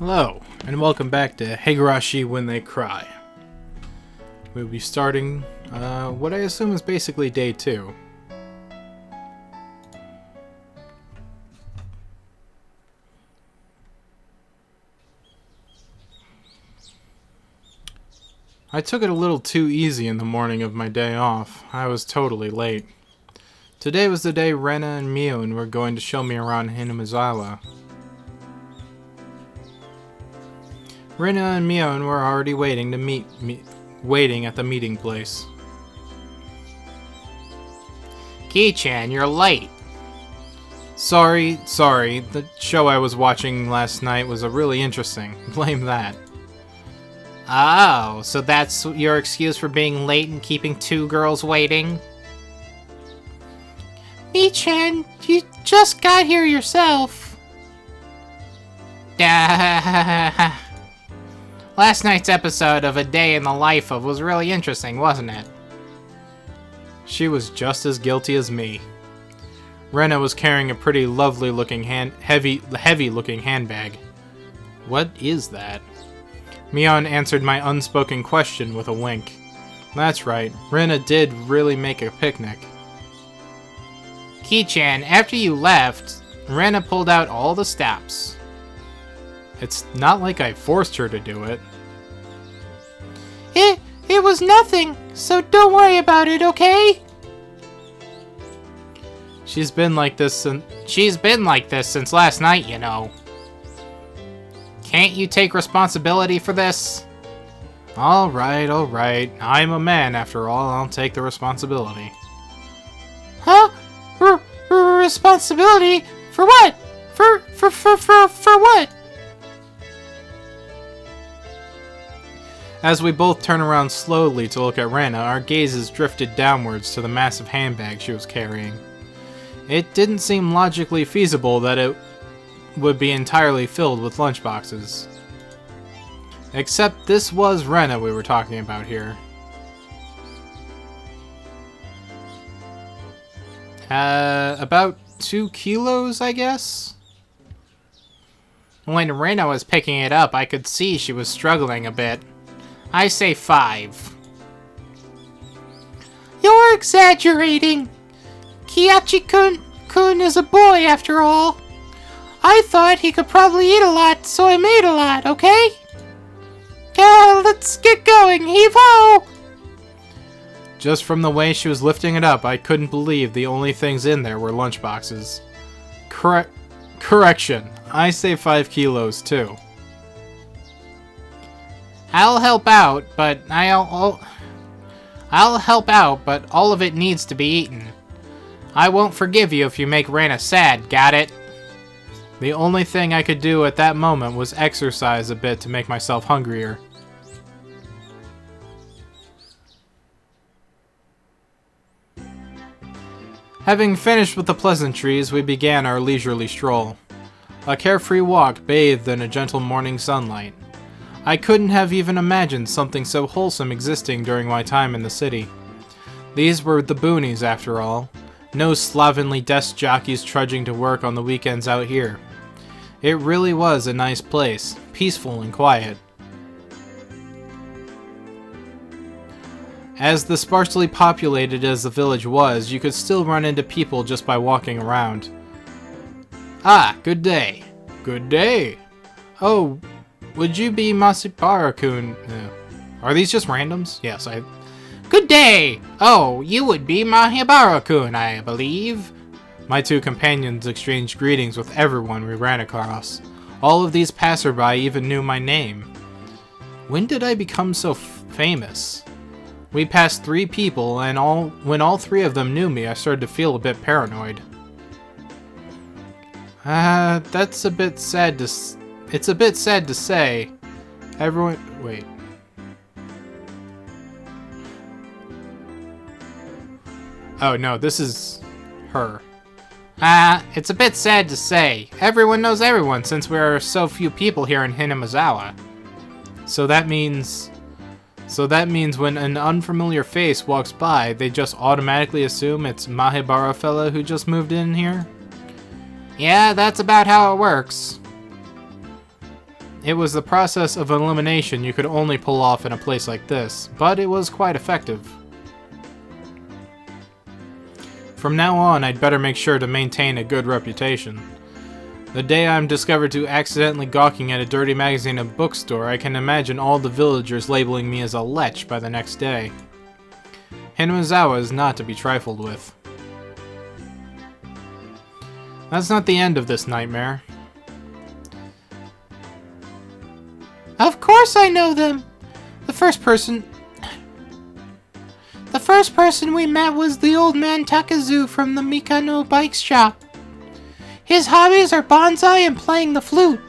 Hello, and welcome back to Higurashi When They Cry. We'll be starting what I assume is basically day 2. I took it a little too easy in the morning of my day off. I was totally late. Today was the day Rena and Mion were going to show me around Hinamizawa. Rena and Mion were already waiting at the meeting place. Ki-chan, you're late. Sorry. The show I was watching last night was really interesting. Blame that. Oh, so that's your excuse for being late and keeping two girls waiting? Mi-chan, you just got here yourself. Last night's episode of A Day in the Life of was really interesting, wasn't it? She was just as guilty as me. Rena was carrying a pretty lovely-looking heavy-looking handbag. What is that? Mion answered my unspoken question with a wink. That's right, Rena did really make a picnic. Ki-chan, after you left, Rena pulled out all the stops. It's not like I forced her to do it. It was nothing, so don't worry about it, okay? She's been like this since last night, you know. Can't you take responsibility for this? Alright. I'm a man after all, I'll take the responsibility. Huh? Responsibility? For what? For what? As we both turn around slowly to look at Rena, our gazes drifted downwards to the massive handbag she was carrying. It didn't seem logically feasible that it would be entirely filled with lunchboxes. Except this was Rena we were talking about here. About 2 kilos, I guess? When Rena was picking it up, I could see she was struggling a bit. I say 5. You're exaggerating. Kiachi-kun is a boy after all. I thought he could probably eat a lot, so I made a lot, okay? Let's get going, heave-ho! Just from the way she was lifting it up, I couldn't believe the only things in there were lunchboxes. Correction, I say 5 kilos too. I'll help out, but all of it needs to be eaten. I won't forgive you if you make Rena sad, got it? The only thing I could do at that moment was exercise a bit to make myself hungrier. Having finished with the pleasantries, we began our leisurely stroll. A carefree walk bathed in a gentle morning sunlight. I couldn't have even imagined something so wholesome existing during my time in the city. These were the boonies, after all. No slovenly desk jockeys trudging to work on the weekends out here. It really was a nice place, peaceful and quiet. As the sparsely populated as the village was, you could still run into people just by walking around. Ah, good day. Good day. Oh, would you be Masibara-kun? Are these just randoms? Yes, Good day! Oh, you would be Mahibara-kun, I believe. My two companions exchanged greetings with everyone we ran across. All of these passerby even knew my name. When did I become so famous? We passed 3 people, and when all 3 of them knew me, I started to feel a bit paranoid. That's a bit sad to... It's a bit sad to say. Everyone... Wait. Oh, no, this is... her. It's a bit sad to say. Everyone knows everyone since there are so few people here in Hinamizawa. So that means when an unfamiliar face walks by, they just automatically assume it's Mahibara fella who just moved in here? Yeah, that's about how it works. It was the process of elimination you could only pull off in a place like this, but it was quite effective. From now on, I'd better make sure to maintain a good reputation. The day I'm discovered to accidentally gawking at a dirty magazine in a bookstore, I can imagine all the villagers labeling me as a lech by the next day. Hinazawa is not to be trifled with. That's not the end of this nightmare. Of course I know them! The first person we met was the old man Takazu from the Mikano bike shop. His hobbies are bonsai and playing the flute.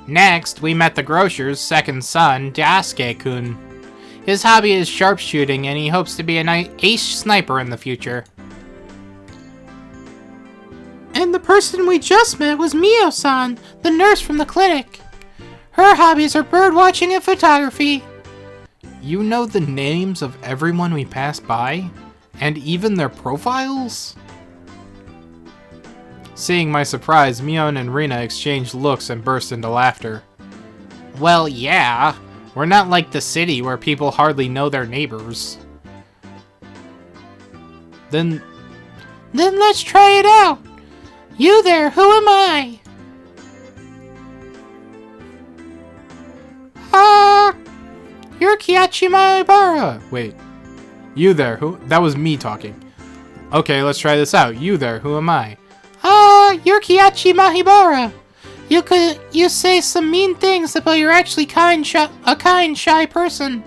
Next, we met the grocer's second son, Daisuke-kun. His hobby is sharpshooting and he hopes to be an ace sniper in the future. And the person we just met was Mio-san, the nurse from the clinic. Her hobbies are birdwatching and photography. You know the names of everyone we pass by? And even their profiles? Seeing my surprise, Mion and Rina exchanged looks and burst into laughter. Well, yeah. We're not like the city where people hardly know their neighbors. Then let's try it out. You there, who am I? You're Kiyachima Ibara. Wait. You there, who? That was me talking. Okay, let's try this out. You there, who am I? You're Kiyachima Ibara. You say some mean things, but you're actually a kind, shy person.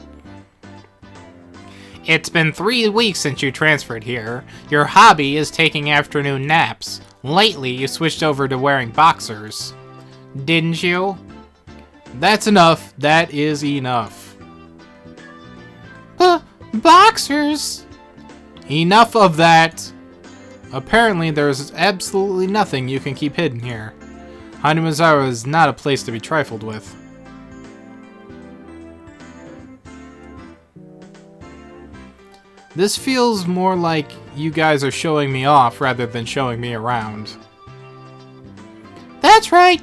It's been 3 weeks since you transferred here. Your hobby is taking afternoon naps. Lately, you switched over to wearing boxers. Didn't you? That's enough. That is enough. Boxers? Enough of that. Apparently, there's absolutely nothing you can keep hidden here. Hanazawa is not a place to be trifled with. This feels more like you guys are showing me off rather than showing me around. That's right.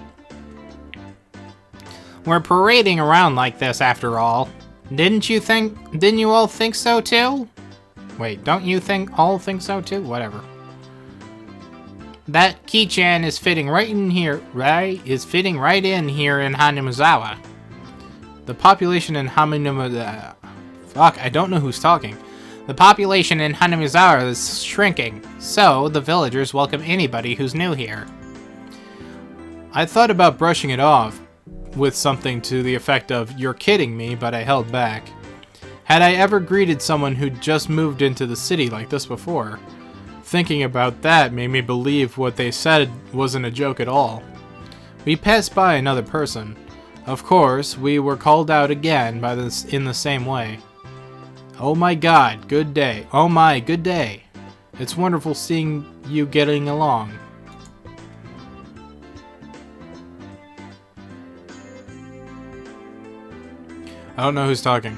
We're parading around like this after all. Didn't you all think so too? Wait, don't you all think so too? Whatever. That keychain is fitting right in here, in Hanazawa. The population in Fuck, I don't know who's talking. The population in Hanazawa is shrinking, so the villagers welcome anybody who's new here. I thought about brushing it off with something to the effect of, "You're kidding me," but I held back. Had I ever greeted someone who'd just moved into the city like this before? Thinking about that made me believe what they said wasn't a joke at all. We passed by another person. Of course, we were called out again in the same way. "Oh my god, good day. Oh my, good day. It's wonderful seeing you getting along." I don't know who's talking.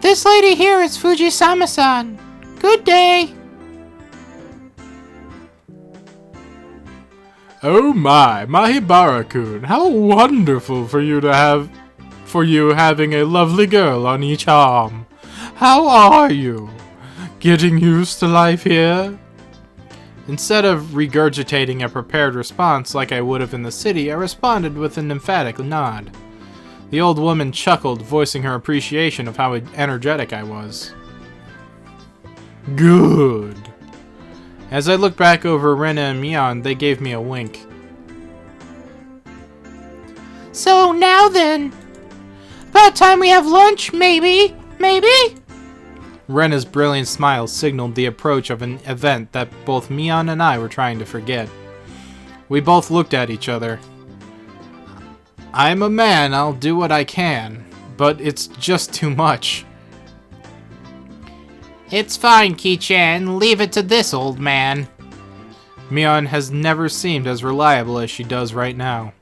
This lady here is Fujisama-san. Good day. Oh my, Mahibara-kun, how wonderful for you having a lovely girl on each arm. How are you? Getting used to life here? Instead of regurgitating a prepared response like I would have in the city, I responded with an emphatic nod. The old woman chuckled, voicing her appreciation of how energetic I was. Good. As I looked back over Rena and Mion, they gave me a wink. So now then, about time we have lunch, maybe? Rena's brilliant smile signaled the approach of an event that both Mion and I were trying to forget. We both looked at each other. I'm a man, I'll do what I can, but it's just too much. It's fine, Ki-chan. Leave it to this old man. Mion has never seemed as reliable as she does right now.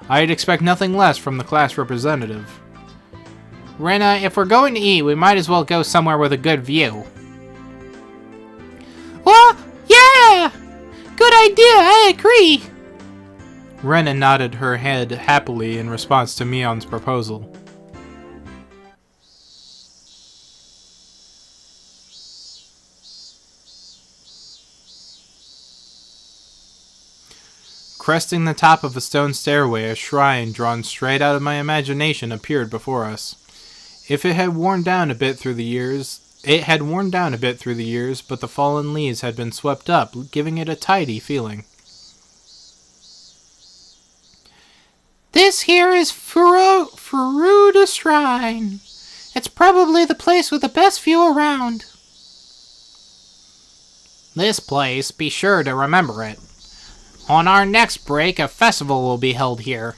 I'd expect nothing less from the class representative. Rena, if we're going to eat, we might as well go somewhere with a good view. Well, yeah! Good idea, I agree. Rena nodded her head happily in response to Mion's proposal. Cresting the top of a stone stairway, a shrine drawn straight out of my imagination appeared before us. It had worn down a bit through the years, but the fallen leaves had been swept up, giving it a tidy feeling. This here is Furuda Shrine. It's probably the place with the best view around. This place, be sure to remember it. On our next break, a festival will be held here.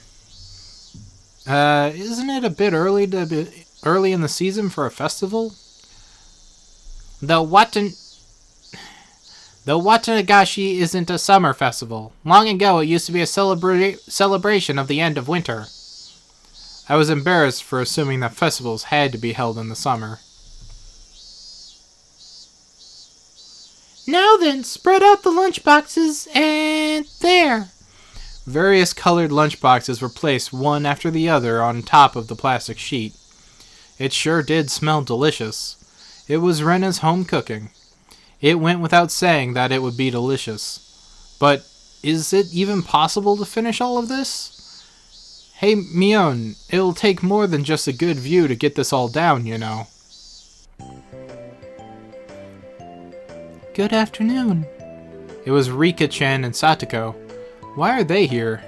Isn't it a bit early in the season for a festival? The Watanagashi isn't a summer festival. Long ago, it used to be a celebration of the end of winter. I was embarrassed for assuming that festivals had to be held in the summer. Now then, spread out the lunchboxes, and there. Various colored lunchboxes were placed one after the other on top of the plastic sheet. It sure did smell delicious. It was Rena's home cooking. It went without saying that it would be delicious. But is it even possible to finish all of this? Hey, Mion, it'll take more than just a good view to get this all down, you know. Good afternoon. It was Rika-chan and Satoko. Why are they here?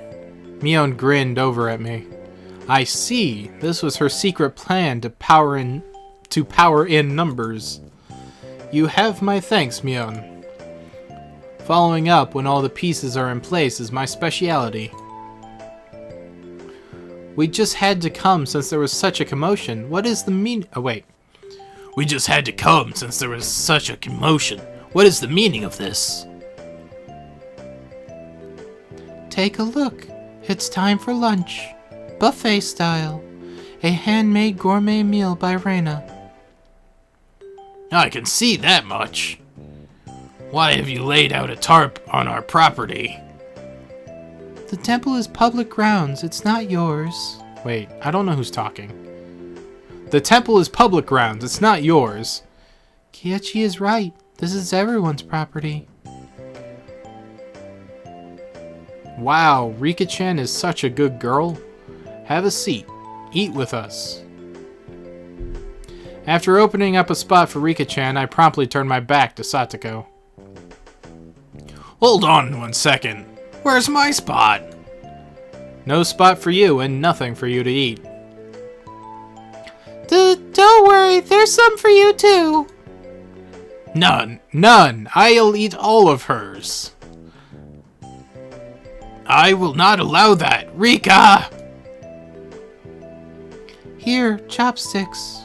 Mion grinned over at me. I see. This was her secret plan to power in numbers. You have my thanks, Mion. Following up when all the pieces are in place is my speciality. We just had to come since there was such a commotion. What is the mean? Oh, wait. We just had to come since there was such a commotion. What is the meaning of this? Take a look. It's time for lunch. Buffet style. A handmade gourmet meal by Reina. I can see that much. Why have you laid out a tarp on our property? The temple is public grounds. It's not yours. Wait, I don't know who's talking. The temple is public grounds. It's not yours. Keiichi is right. This is everyone's property. Wow, Rika-chan is such a good girl. Have a seat. Eat with us. After opening up a spot for Rika-chan, I promptly turned my back to Satoko. Hold on 1 second. Where's my spot? No spot for you and nothing for you to eat. Don't worry, there's some for you too. None. I'll eat all of hers. I will not allow that. Rika! Here, chopsticks.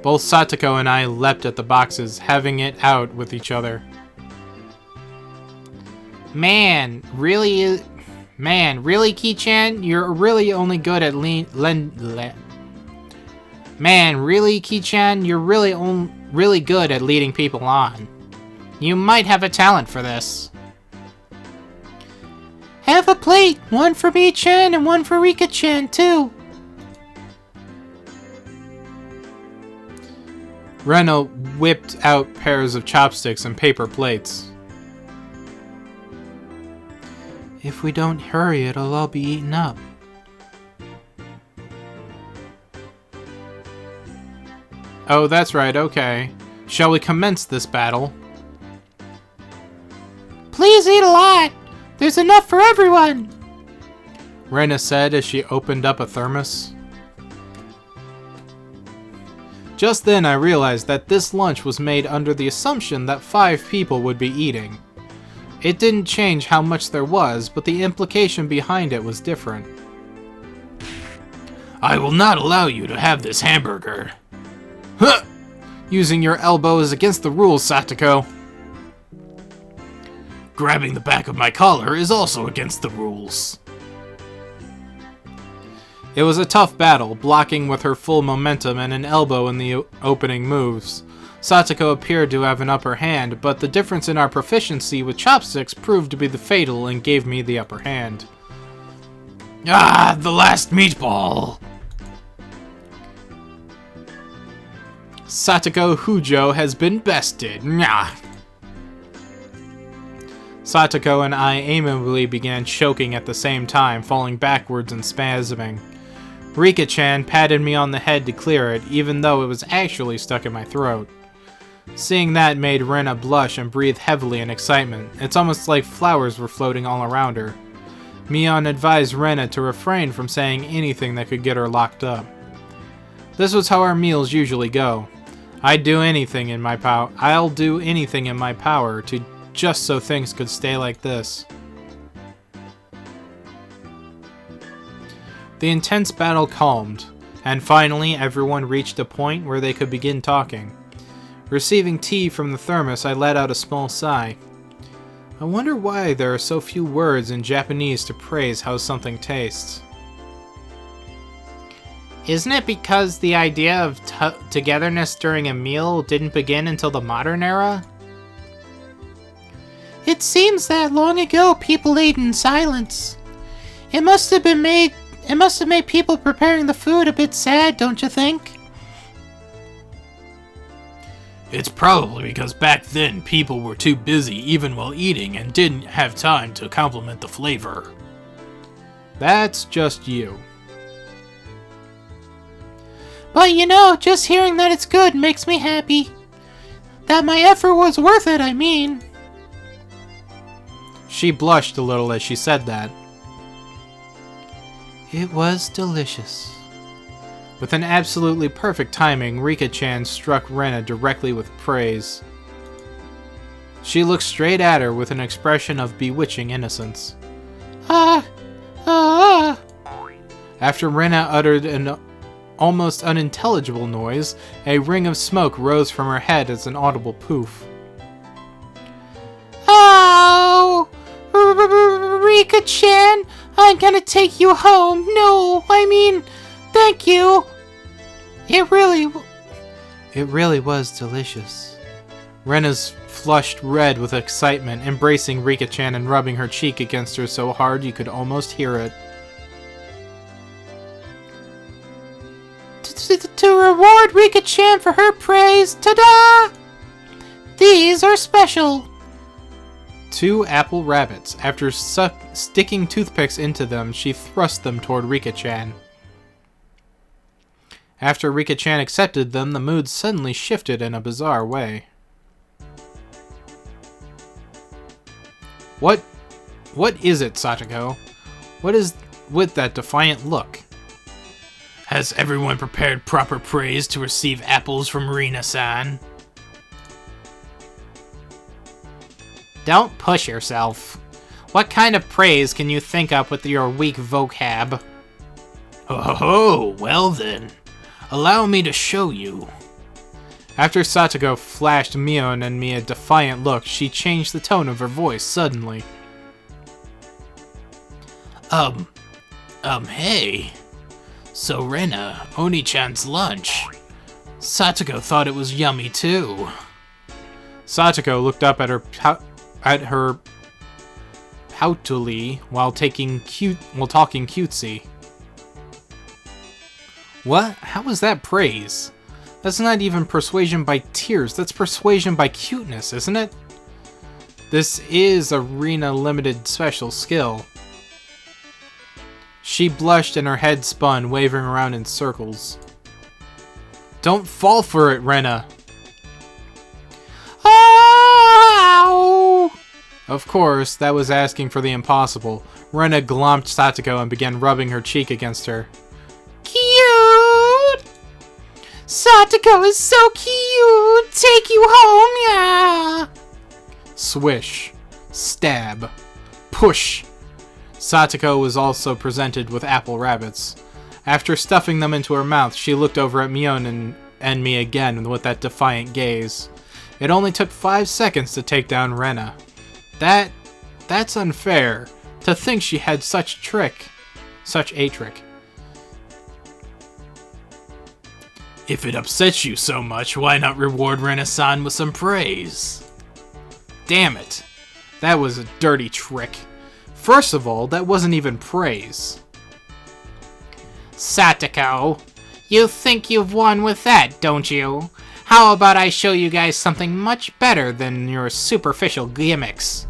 Both Satoko and I leapt at the boxes, having it out with each other. Man, really, Kei-chan? You're really only good at Kei-chan, you're really good at leading people on. You might have a talent for this. Have a plate! One for me-chan and one for Rika-chan, too. Rena whipped out pairs of chopsticks and paper plates. If we don't hurry, it'll all be eaten up. Oh, that's right, okay. Shall we commence this battle? Please eat a lot! There's enough for everyone! Rena said as she opened up a thermos. Just then I realized that this lunch was made under the assumption that 5 people would be eating. It didn't change how much there was, but the implication behind it was different. I will not allow you to have this hamburger. Huh! Using your elbow is against the rules, Satoko. Grabbing the back of my collar is also against the rules. It was a tough battle, blocking with her full momentum and an elbow in the opening moves. Satoko appeared to have an upper hand, but the difference in our proficiency with chopsticks proved to be the fatal and gave me the upper hand. Ah, the last meatball! Satoko Hujo has been bested. Nyah. Satoko and I amiably began choking at the same time, falling backwards and spasming. Rika-chan patted me on the head to clear it, even though it was actually stuck in my throat. Seeing that made Rena blush and breathe heavily in excitement. It's almost like flowers were floating all around her. Mion advised Rena to refrain from saying anything that could get her locked up. This was how our meals usually go. I'll do anything in my power to just so things could stay like this. The intense battle calmed, and finally everyone reached a point where they could begin talking. Receiving tea from the thermos, I let out a small sigh. I wonder why there are so few words in Japanese to praise how something tastes. Isn't it because the idea of togetherness during a meal didn't begin until the modern era? It seems that long ago people ate in silence. It must have made people preparing the food a bit sad, don't you think? It's probably because back then people were too busy even while eating and didn't have time to compliment the flavor. That's just you. But you know, just hearing that it's good makes me happy. That my effort was worth it, I mean. She blushed a little as she said that. It was delicious. With an absolutely perfect timing, Rika-chan struck Rena directly with praise. She looked straight at her with an expression of bewitching innocence. After Rena uttered an almost unintelligible noise, a ring of smoke rose from her head as an audible poof. Oh! Rika-chan, I'm gonna take you home. No, I mean, thank you. It really was delicious. Rena's flushed red with excitement, embracing Rika-chan and rubbing her cheek against her so hard you could almost hear it. To reward Rika-chan for her praise, ta-da! These are special. 2 apple rabbits. After sticking toothpicks into them, she thrust them toward Rika-chan. After Rika-chan accepted them, the mood suddenly shifted in a bizarre way. What is it, Satoko? What is with that defiant look? Has everyone prepared proper praise to receive apples from Rina-san? Don't push yourself. What kind of praise can you think up with your weak vocab? Oh, well then. Allow me to show you. After Satoko flashed Mion and me a defiant look, she changed the tone of her voice suddenly. Hey. So Rena, Oni-chan's lunch. Satoko thought it was yummy too. Satoko looked up at her poutily while talking cutesy. What? How is that praise? That's not even persuasion by tears, that's persuasion by cuteness, isn't it? This is a Rena limited special skill. She blushed and her head spun, waving around in circles. Don't fall for it, Rena! Ow! Of course, that was asking for the impossible. Rena glomped Satoko and began rubbing her cheek against her. Cute! Satoko is so cute! Take you home, yeah! Swish. Stab. Push. Satoko was also presented with apple rabbits. After stuffing them into her mouth, she looked over at Mion and me again with that defiant gaze. It only took 5 seconds to take down Rena. That's unfair. To think she had such a trick. If it upsets you so much, why not reward Rena-san with some praise? Damn it. That was a dirty trick. First of all, that wasn't even praise. Satoko, you think you've won with that, don't you? How about I show you guys something much better than your superficial gimmicks?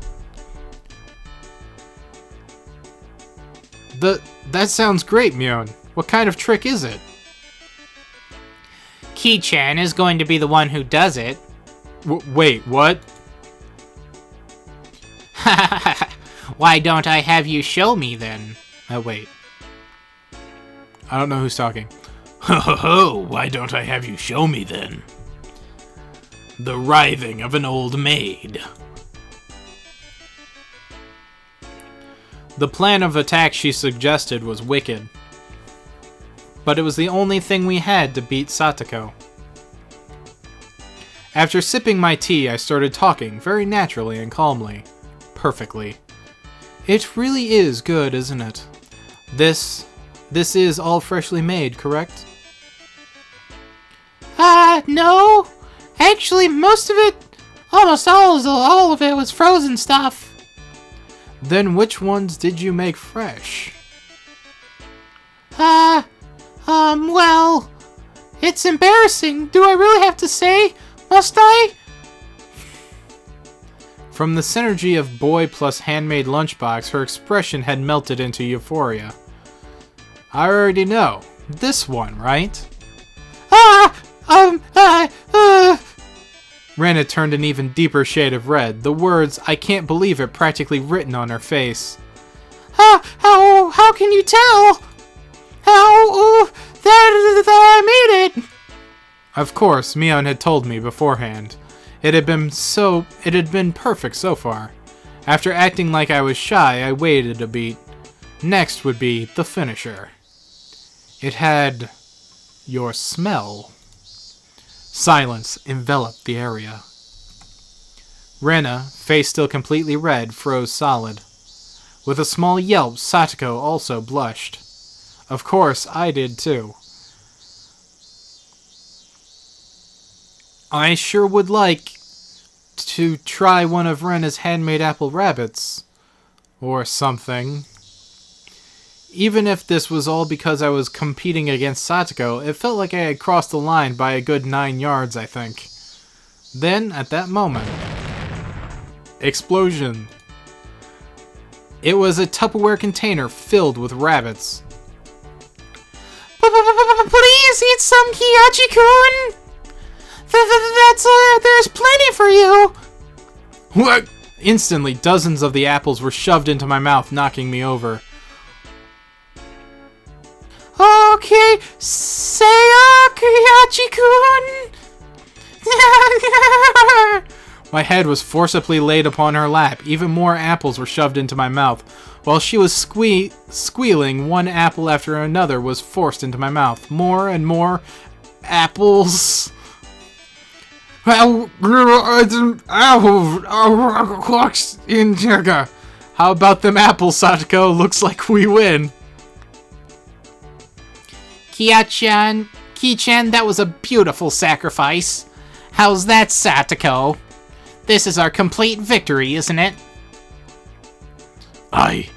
That sounds great, Mion. What kind of trick is it? Ki-chan is going to be the one who does it. Wait, what? Why don't I have you show me then? Wait. I don't know who's talking. Ho, why don't I have you show me then? The writhing of an old maid. The plan of attack she suggested was wicked. But it was the only thing we had to beat Satoko. After sipping my tea, I started talking very naturally and calmly. Perfectly. It really is good, isn't it? This is all freshly made, correct? No. Actually, most of it, almost all of it was frozen stuff. Then which ones did you make fresh? Well, it's embarrassing. Do I really have to say? Must I? From the synergy of boy plus handmade lunchbox, her expression had melted into euphoria. I already know. This one, right? Rena turned an even deeper shade of red, the words, "I can't believe it," practically written on her face. How can you tell? That I made it? Of course, Mion had told me beforehand. It had been perfect so far. After acting like I was shy, I waited a beat. Next would be the finisher. It had your smell. Silence enveloped the area. Rena, face still completely red, froze solid. With a small yelp, Satoko also blushed. Of course, I did too. I sure would like to try one of Rena's handmade apple rabbits. Or something. Even if this was all because I was competing against Satoko, it felt like I had crossed the line by a good 9 yards, I think. Then, at that moment... Explosion. It was a Tupperware container filled with rabbits. Please eat some, Kiyachi-kun! There's plenty for you! What? Instantly, dozens of the apples were shoved into my mouth, knocking me over. Okay, say Kiyachi-kun! My head was forcibly laid upon her lap. Even more apples were shoved into my mouth. While she was squealing, one apple after another was forced into my mouth. More and more apples. How about them apples, Satoko? Looks like we win. Ki-chan, that was a beautiful sacrifice. How's that, Satoko? This is our complete victory, isn't it? I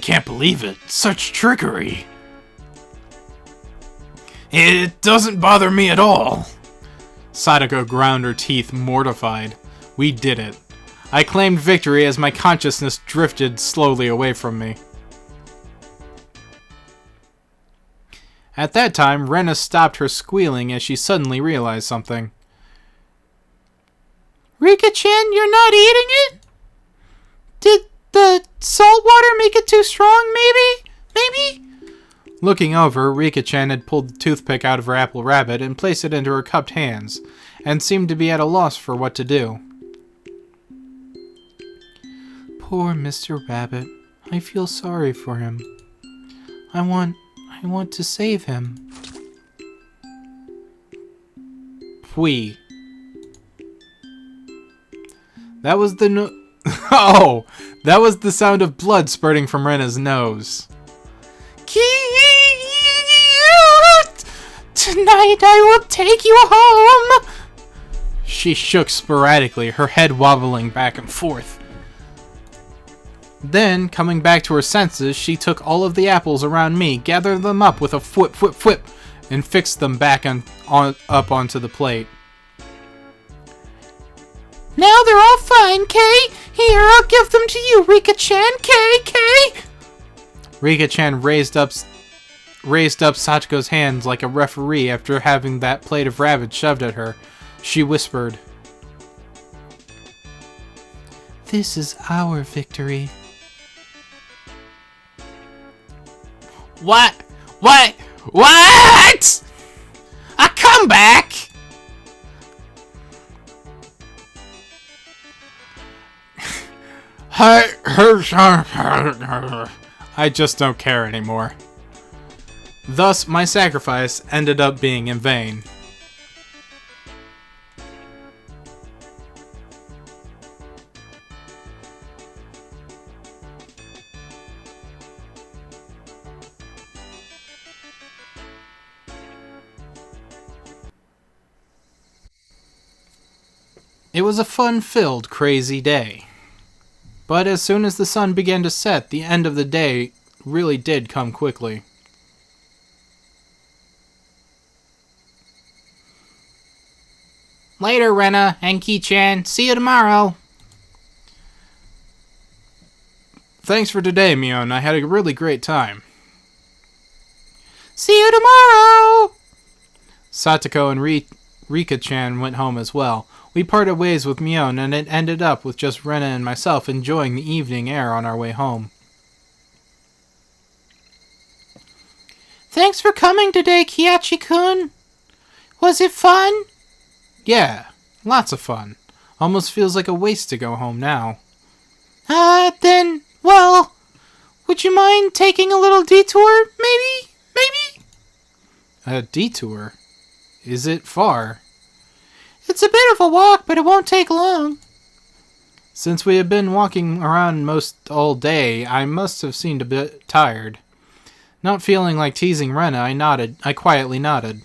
can't believe it. Such trickery. It doesn't bother me at all. Satoko ground her teeth, mortified. We did it. I claimed victory as my consciousness drifted slowly away from me. At that time, Rena stopped her squealing as she suddenly realized something. Rika-chan, you're not eating it? Did the salt water make it too strong, maybe? Looking over, Rika-chan had pulled the toothpick out of her apple rabbit and placed it into her cupped hands, and seemed to be at a loss for what to do. Poor Mr. Rabbit. I feel sorry for him. I want to save him. Pwee. That was the Oh! That was the sound of blood spurting from Rena's nose. Tonight I will take you home! She shook sporadically, her head wobbling back and forth. Then, coming back to her senses, she took all of the apples around me, gathered them up with a whip, and fixed them back up onto the plate. Now they're all fine, Kay. Here, I'll give them to you, Rika-chan. Kay. Rika-chan raised up Satoko's hands like a referee after having that plate of rabbit shoved at her. She whispered, "This is our victory." What? A comeback? I just don't care anymore. Thus, my sacrifice ended up being in vain. It was a fun-filled, crazy day. But as soon as the sun began to set, the end of the day really did come quickly. Later, Rena and Ki-chan. See you tomorrow. Thanks for today, Mion. I had a really great time. See you tomorrow! Satoko and Rika-chan went home as well. We parted ways with Mion, and it ended up with just Rena and myself enjoying the evening air on our way home. Thanks for coming today, Kiachi-kun. Was it fun? Yeah, lots of fun. Almost feels like a waste to go home now. Then, well, would you mind taking a little detour, maybe? A detour? Is it far? It's a bit of a walk, but it won't take long. Since we had been walking around most all day, I must have seemed a bit tired. Not feeling like teasing Rena, I quietly nodded.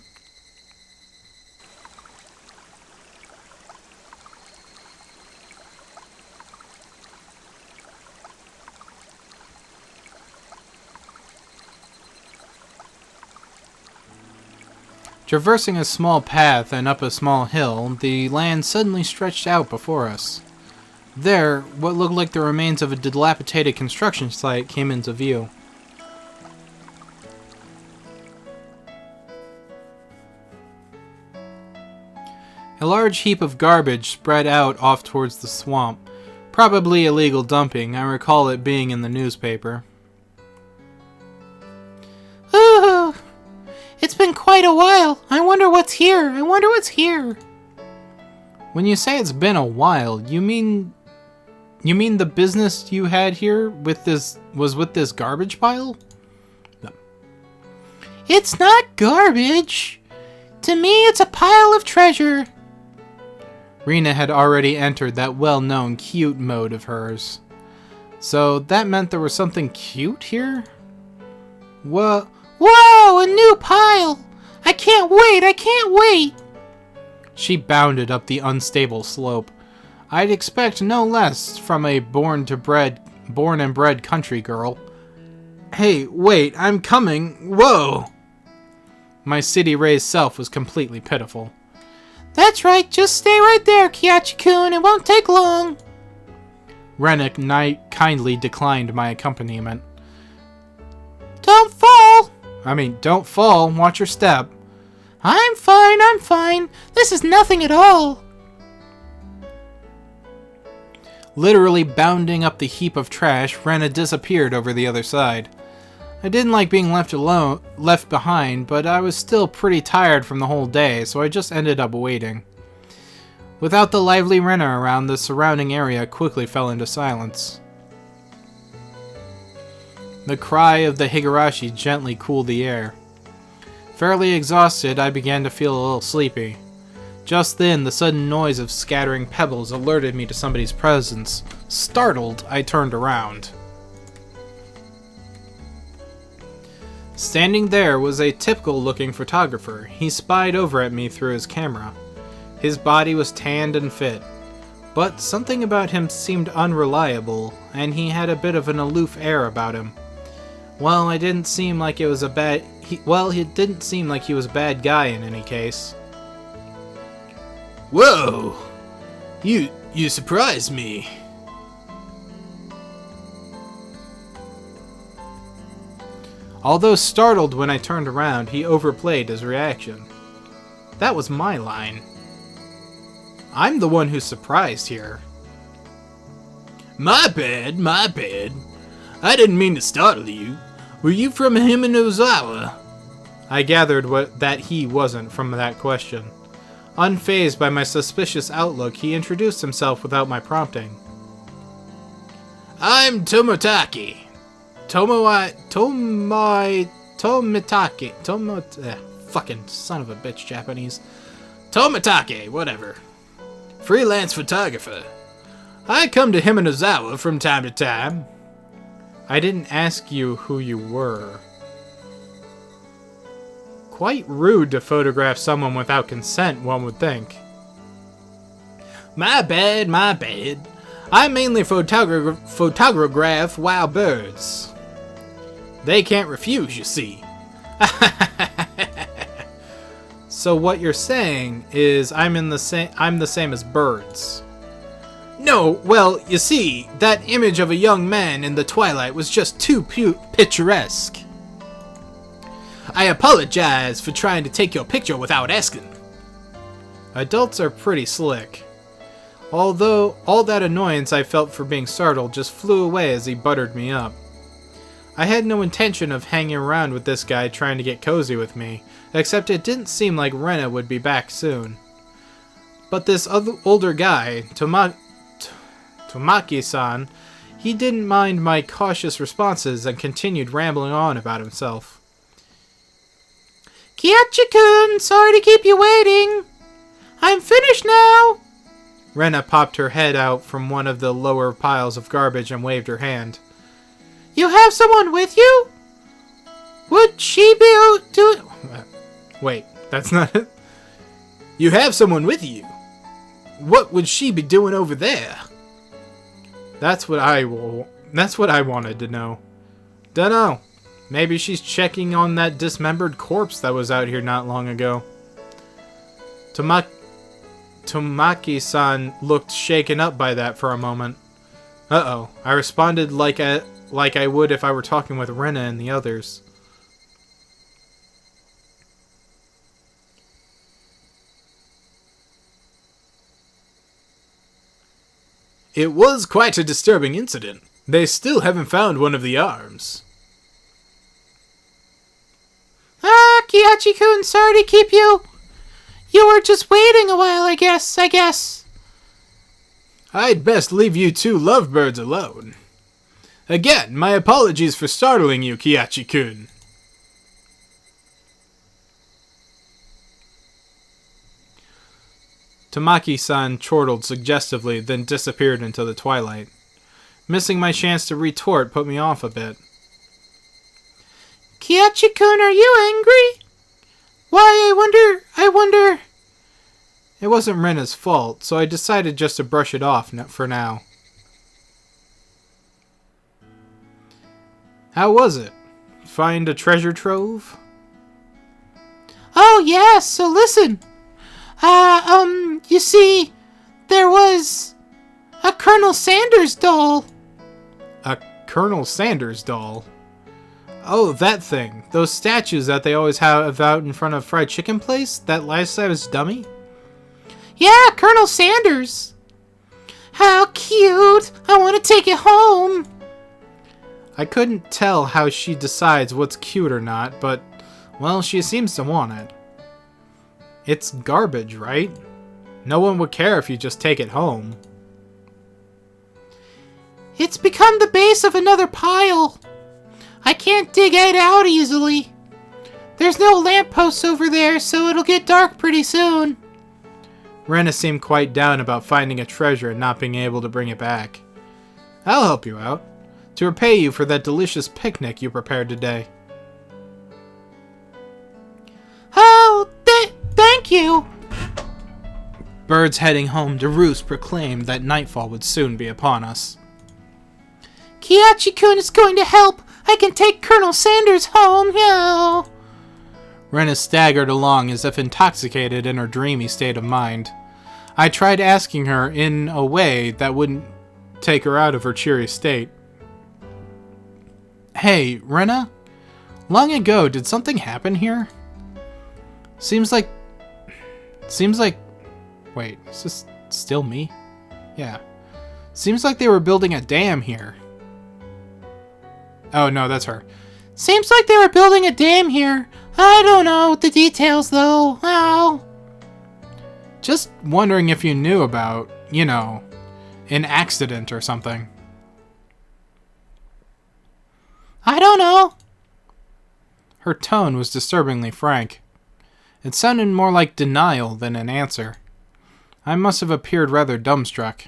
Traversing a small path and up a small hill, the land suddenly stretched out before us. There, what looked like the remains of a dilapidated construction site came into view. A large heap of garbage spread out off towards the swamp. Probably illegal dumping. I recall it being in the newspaper. Ooh, it's been quite a while. I wonder what's here. When you say it's been a while, you mean the business you had here with this garbage pile? No. It's not garbage. To me, it's a pile of treasure. Rena had already entered that well-known cute mode of hers. So that meant there was something cute here? Whoa, a new pile! I can't wait! She bounded up the unstable slope. I'd expect no less from a born and bred country girl. Hey, wait, I'm coming! Whoa! My city-raised self was completely pitiful. That's right, just stay right there, Kiachi-kun, it won't take long. Rennick kindly declined my accompaniment. Don't fall! Don't fall, watch your step. I'm fine. This is nothing at all. Literally bounding up the heap of trash, Rena disappeared over the other side. I didn't like being left behind, but I was still pretty tired from the whole day, so I just ended up waiting. Without the lively Rena around, the surrounding area quickly fell into silence. The cry of the Higurashi gently cooled the air. Fairly exhausted, I began to feel a little sleepy. Just then, the sudden noise of scattering pebbles alerted me to somebody's presence. Startled, I turned around. Standing there was a typical-looking photographer. He spied over at me through his camera. His body was tanned and fit. But something about him seemed unreliable, and he had a bit of an aloof air about him. Well, it didn't seem like it was a bad... it didn't seem like he was a bad guy in any case. Whoa! You surprised me. Although startled when I turned around, he overplayed his reaction. That was my line. I'm the one who's surprised here. My bad, my bad. I didn't mean to startle you. Were you from Himenozawa? I gathered that he wasn't from that question. Unfazed by my suspicious outlook, he introduced himself without my prompting. I'm Tomitake. Fucking son of a bitch, Japanese. Tomitake, whatever. Freelance photographer. I come to Himenozawa from time to time. I didn't ask you who you were. Quite rude to photograph someone without consent, one would think. My bad, my bad. I mainly photograph wild birds. They can't refuse, you see. So what you're saying is I'm the same as birds. No, well, you see, that image of a young man in the twilight was just too picturesque. I apologize for trying to take your picture without asking. Adults are pretty slick. Although, all that annoyance I felt for being startled just flew away as he buttered me up. I had no intention of hanging around with this guy trying to get cozy with me, except it didn't seem like Rena would be back soon. But this older guy, Tomaki-san, he didn't mind my cautious responses and continued rambling on about himself. Kiachi-kun, sorry to keep you waiting. I'm finished now. Rena popped her head out from one of the lower piles of garbage and waved her hand. You have someone with you? Would she be doing... Wait, that's not it? You have someone with you? What would she be doing over there? That's what I wanted to know. Dunno. Maybe she's checking on that dismembered corpse that was out here not long ago. Tomaki-san looked shaken up by that for a moment. Uh-oh. I responded like I would if I were talking with Rena and the others. It was quite a disturbing incident. They still haven't found one of the arms. Kiachi-kun, sorry to keep you. You were just waiting a while, I guess. I'd best leave you two lovebirds alone. Again, my apologies for startling you, Kiachi-kun. Tomaki-san chortled suggestively, then disappeared into the twilight. Missing my chance to retort put me off a bit. Kiachi-kun, are you angry? Why, I wonder... It wasn't Rena's fault, so I decided just to brush it off for now. How was it? Find a treasure trove? Oh, yes, so listen. You see, there was a Colonel Sanders doll. A Colonel Sanders doll? Oh, that thing. Those statues that they always have out in front of fried chicken place? That life-size dummy? Yeah, Colonel Sanders. How cute. I want to take it home. I couldn't tell how she decides what's cute or not, but, well, she seems to want it. It's garbage, right? No one would care if you just take it home. It's become the base of another pile. I can't dig it out easily. There's no lampposts over there, so it'll get dark pretty soon. Rena seemed quite down about finding a treasure and not being able to bring it back. I'll help you out, to repay you for that delicious picnic you prepared today. Oh, thank you. Birds heading home to roost proclaimed that nightfall would soon be upon us. Kiachi-kun is going to help! I can take Colonel Sanders home, yo! Rena staggered along as if intoxicated in her dreamy state of mind. I tried asking her in a way that wouldn't take her out of her cheery state. Hey, Rena? Long ago, did something happen here? Seems like... Wait, is this still me? Yeah. Seems like they were building a dam here. Oh, no, that's her. Seems like they were building a dam here. I don't know the details, though. Ow. Just wondering if you knew about, you know, an accident or something. I don't know. Her tone was disturbingly frank. It sounded more like denial than an answer. I must have appeared rather dumbstruck.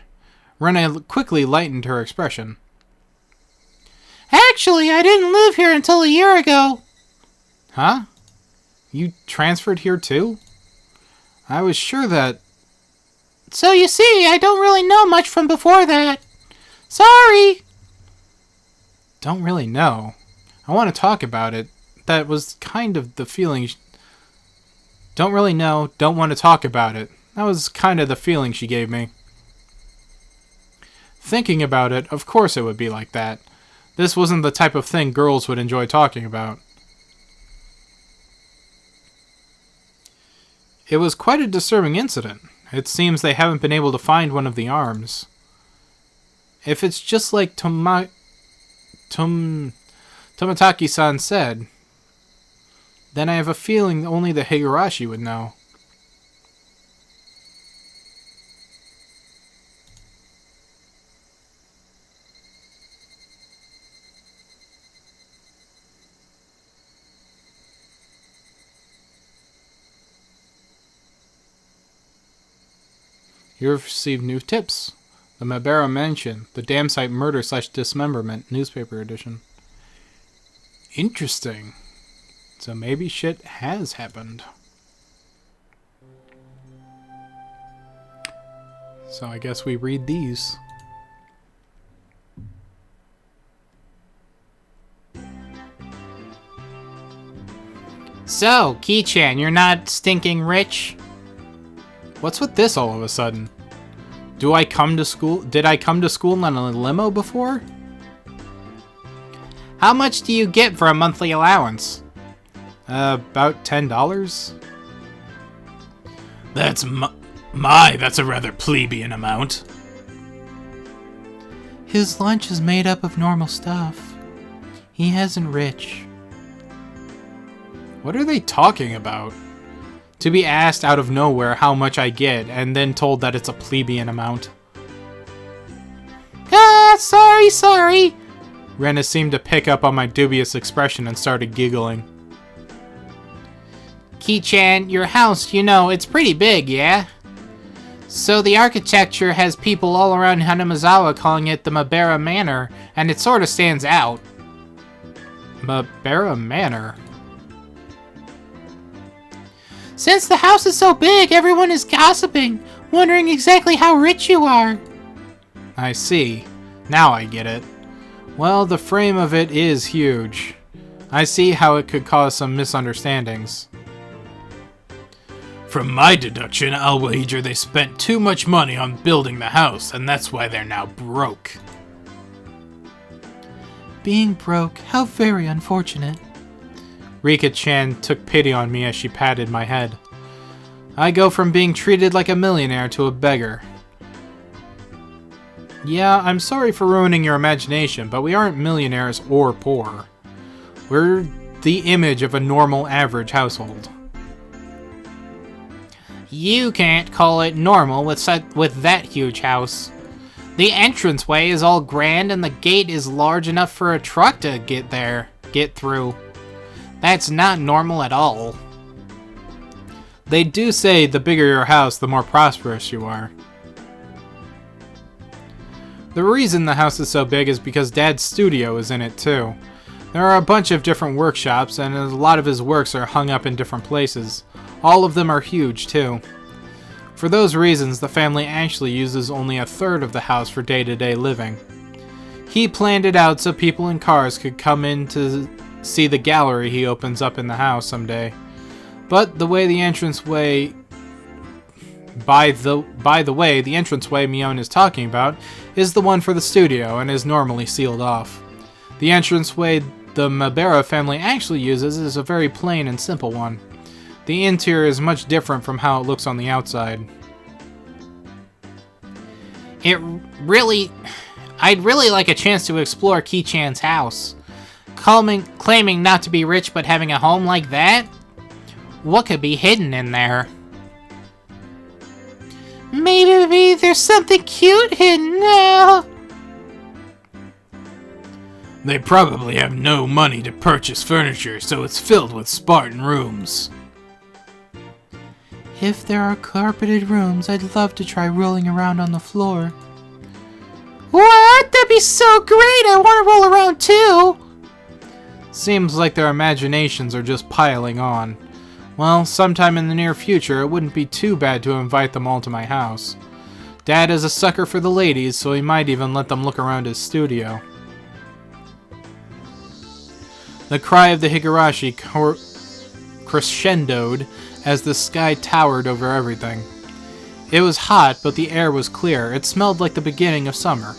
Rena quickly lightened her expression. Actually, I didn't live here until a year ago. Huh? You transferred here too? I was sure that... So you see, I don't really know much from before that. Sorry. Don't really know. I want to talk about it. That was kind of the feeling... Don't really know, don't want to talk about it. That was kind of the feeling she gave me. Thinking about it, of course it would be like that. This wasn't the type of thing girls would enjoy talking about. It was quite a disturbing incident. It seems they haven't been able to find one of the arms. If it's just like Tomataki-san said, then I have a feeling only the Higurashi would know. You have received new tips. The Mabera Mansion, the dam site murder/dismemberment, newspaper edition. Interesting. So maybe shit has happened. So I guess we read these. So, Ki-chan, you're not stinking rich? What's with this all of a sudden? Did I come to school on a limo before? How much do you get for a monthly allowance? About $10? That's that's a rather plebeian amount. His lunch is made up of normal stuff. He isn't rich. What are they talking about? To be asked out of nowhere how much I get, and then told that it's a plebeian amount. Ah, sorry. Rena seemed to pick up on my dubious expression and started giggling. Ki-chan, your house, you know, it's pretty big, yeah? So the architecture has people all around Hanamazawa calling it the Mabera Manor, and it sort of stands out. Mabera Manor? Since the house is so big, everyone is gossiping, wondering exactly how rich you are. I see. Now I get it. Well, the frame of it is huge. I see how it could cause some misunderstandings. From my deduction, I'll wager they spent too much money on building the house, and that's why they're now broke. Being broke, how very unfortunate. Rika-chan took pity on me as she patted my head. I go from being treated like a millionaire to a beggar. Yeah, I'm sorry for ruining your imagination, but we aren't millionaires or poor. We're the image of a normal, average household. You can't call it normal with that huge house. The entranceway is all grand and the gate is large enough for a truck to get through. That's not normal at all. They do say the bigger your house, the more prosperous you are. The reason the house is so big is because Dad's studio is in it too. There are a bunch of different workshops, and a lot of his works are hung up in different places. All of them are huge too. For those reasons, the family actually uses only a third of the house for day-to-day living. He planned it out so people in cars could come in to see the gallery he opens up in the house someday. But the entranceway Mion is talking about is the one for the studio and is normally sealed off. The entranceway the Mabera family actually uses is a very plain and simple one. The interior is much different from how it looks on the outside. I'd really like a chance to explore Ki-chan's house. Claiming not to be rich but having a home like that? What could be hidden in there? Maybe there's something cute hidden now. They probably have no money to purchase furniture, so it's filled with Spartan rooms. If there are carpeted rooms, I'd love to try rolling around on the floor. What? That'd be so great! I want to roll around too! Seems like their imaginations are just piling on. Well, sometime in the near future, it wouldn't be too bad to invite them all to my house. Dad is a sucker for the ladies, so he might even let them look around his studio. The cry of the Higurashi crescendoed as the sky towered over everything. It was hot, but the air was clear. It smelled like the beginning of summer.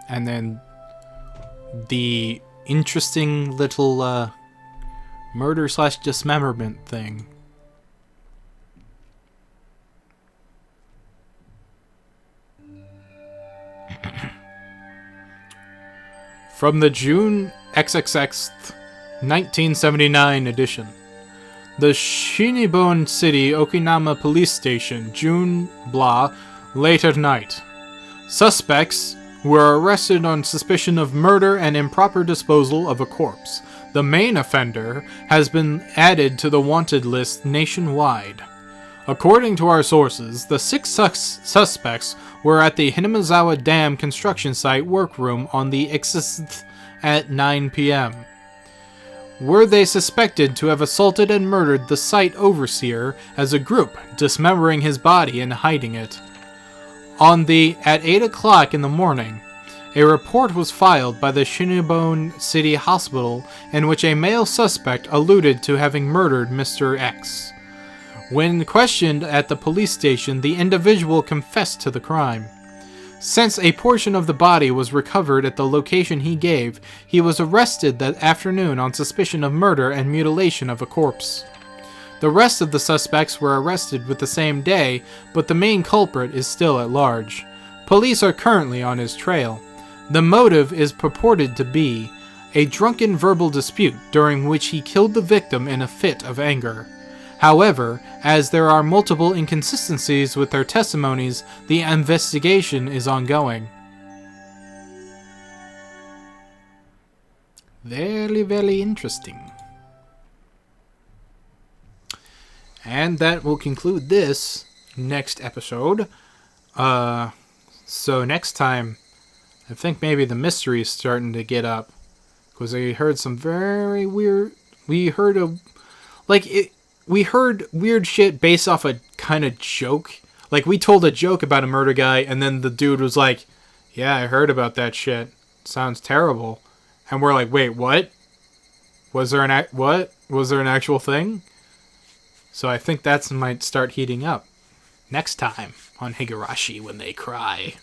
And then the interesting little murder/dismemberment thing. From the June XXX 1979 edition. The Shinibone City Okinawa Police Station, June blah, late at night. Suspects were arrested on suspicion of murder and improper disposal of a corpse. The main offender has been added to the wanted list nationwide. According to our sources, the 6 suspects were at the Hinamazawa Dam construction site workroom on the 6th at 9 p.m. Were they suspected to have assaulted and murdered the site overseer as a group, dismembering his body and hiding it. At 8 o'clock in the morning, a report was filed by the Shinibone City Hospital in which a male suspect alluded to having murdered Mr. X. When questioned at the police station, the individual confessed to the crime. Since a portion of the body was recovered at the location he gave, he was arrested that afternoon on suspicion of murder and mutilation of a corpse. The rest of the suspects were arrested with the same day, but the main culprit is still at large. Police are currently on his trail. The motive is purported to be a drunken verbal dispute during which he killed the victim in a fit of anger. However, as there are multiple inconsistencies with their testimonies, the investigation is ongoing. Very, very interesting. And that will conclude this next episode. So next time, I think maybe the mystery is starting to get up. Because I heard some very weird... We heard weird shit based off a kind of joke. Like, we told a joke about a murder guy, and then the dude was like, yeah, I heard about that shit. Sounds terrible. And we're like, wait, what? Was there an actual thing? So I think that might start heating up next time on Higurashi When They Cry.